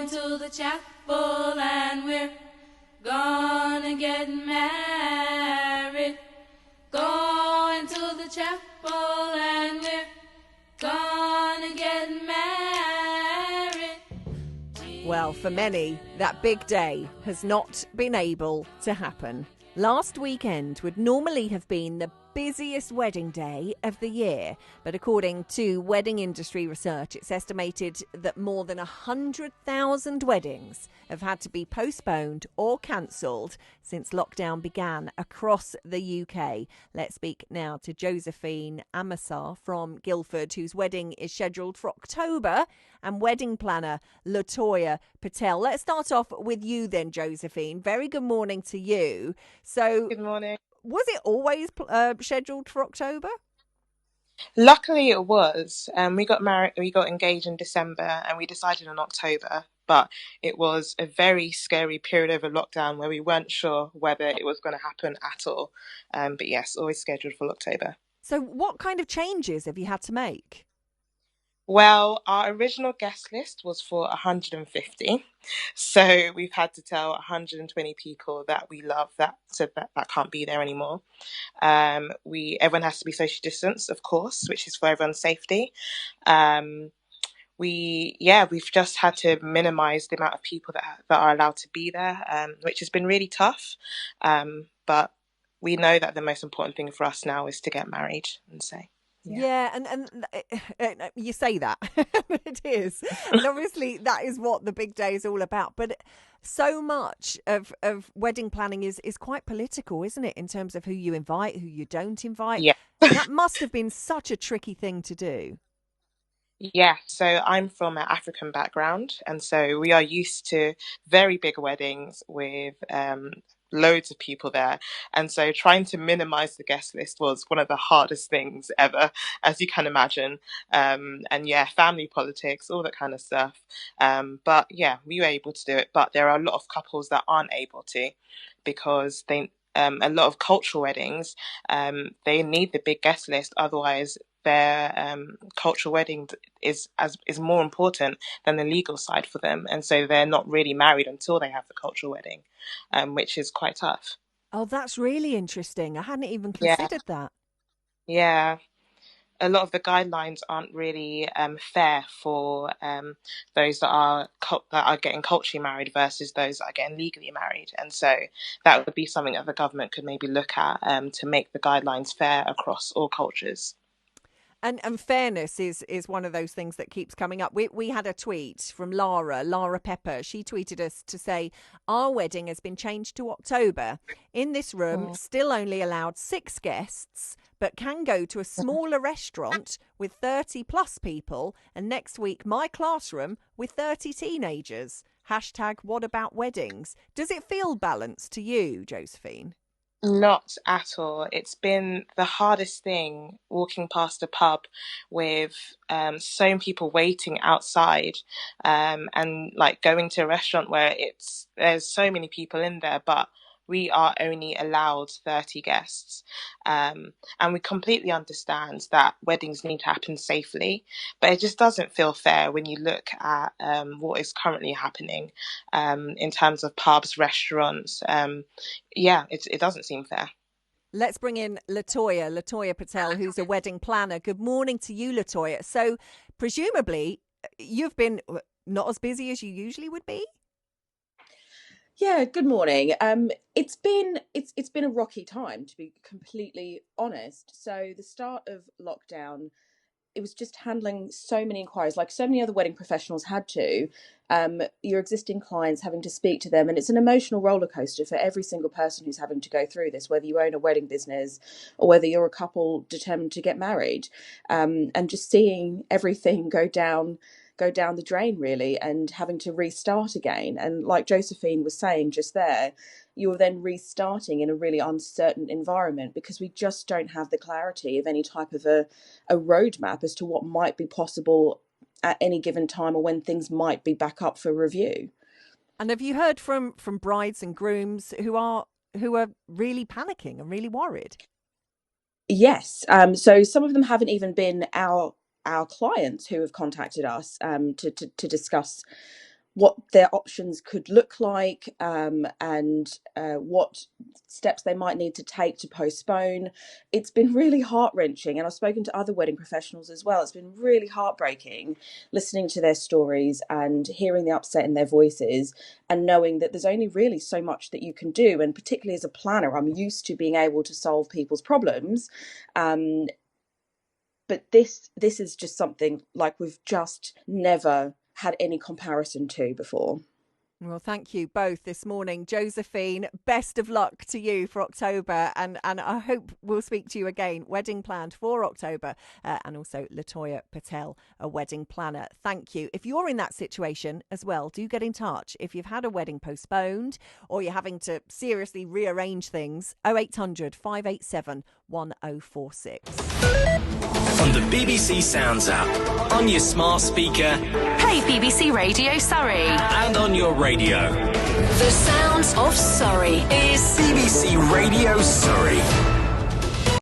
to the chapel and we're gonna get married. Going to the chapel and we're gonna get married. Well, for many, that big day has not been able to happen. Last weekend would normally have been the busiest wedding day of the year, but according to wedding industry research, it's estimated that more than 100,000 weddings have had to be postponed or cancelled since lockdown began across the UK. Let's speak now to Josephine Amasar from Guildford, whose wedding is scheduled for October, and wedding planner Latoya Patel. Let's start off with you then, Josephine. Very good morning to you. So, Good morning. was it always scheduled for October? Luckily, it was. We got married, we got engaged in December, and we decided in October. But it was a very scary period over lockdown where we weren't sure whether it was going to happen at all. But yes, always scheduled for October. So, what kind of changes have you had to make? Well, our original guest list was for 150. So we've had to tell 120 people that we love that can't be there anymore. Everyone has to be social distanced, of course, which is for everyone's safety. We've just had to minimize the amount of people that are allowed to be there, which has been really tough. But we know that the most important thing for us now is to get married and say. Yeah, and you say that, but it is. And obviously that is what the big day is all about. But so much of wedding planning is quite political, isn't it? In terms of who you invite, who you don't invite. Yeah. That must have been such a tricky thing to do. Yeah, so I'm from an African background, and so we are used to very big weddings with loads of people there. And so trying to minimize the guest list was one of the hardest things ever, as you can imagine. And yeah, family politics, all that kind of stuff. But yeah, we were able to do it. But there are a lot of couples that aren't able to because a lot of cultural weddings, they need the big guest list, otherwise their cultural wedding is more important than the legal side for them, and so they're not really married until they have the cultural wedding, which is quite tough. Oh, that's really interesting. I hadn't even Yeah, considered that. yeah. A lot of the guidelines aren't really fair for those that are getting culturally married versus those that are getting legally married, and so that would be something that the government could maybe look at to make the guidelines fair across all cultures. And fairness is one of those things that keeps coming up. We had a tweet from Lara Pepper. She tweeted us to say, our wedding has been changed to October. In this room, still only allowed 6 guests, but can go to a smaller restaurant with 30 plus people. And next week, my classroom with 30 teenagers. Hashtag what about weddings? Does it feel balanced to you, Josephine? Not at all. It's been the hardest thing walking past a pub with so many people waiting outside, and like going to a restaurant where there's so many people in there, but we are only allowed 30 guests. And we completely understand that weddings need to happen safely, but it just doesn't feel fair when you look at what is currently happening in terms of pubs, restaurants. It doesn't seem fair. Let's bring in Latoya Patel, who's a wedding planner. Good morning to you, Latoya. So presumably you've been not as busy as you usually would be? Yeah, good morning. It's been a rocky time, to be completely honest. So the start of lockdown, it was just handling so many inquiries, like so many other wedding professionals had to. Your existing clients having to speak to them, and it's an emotional roller coaster for every single person who's having to go through this, whether you own a wedding business or whether you're a couple determined to get married, and just seeing everything go down the drain, really, and having to restart again. And like Josephine was saying just there, you're then restarting in a really uncertain environment because we just don't have the clarity of any type of a roadmap as to what might be possible at any given time or when things might be back up for review. And have you heard from brides and grooms who are really panicking and really worried? Yes. So some of them haven't even been our clients who have contacted us to discuss what their options could look like, and what steps they might need to take to postpone. It's been really heart-wrenching, and I've spoken to other wedding professionals as well. It's been really heartbreaking listening to their stories and hearing the upset in their voices, and knowing that there's only really so much that you can do. And particularly as a planner, I'm used to being able to solve people's problems, but this is just something like we've just never had any comparison to before. Well, thank you both this morning. Josephine, best of luck to you for October, and I hope we'll speak to you again. Wedding planned for October, and also Latoya Patel, a wedding planner. Thank you. If you're in that situation as well, do get in touch. If you've had a wedding postponed or you're having to seriously rearrange things, 0800 587 1046. On the BBC Sounds app, on your smart speaker, play BBC Radio Surrey, and on your radio. The sounds of Surrey is BBC Radio Surrey.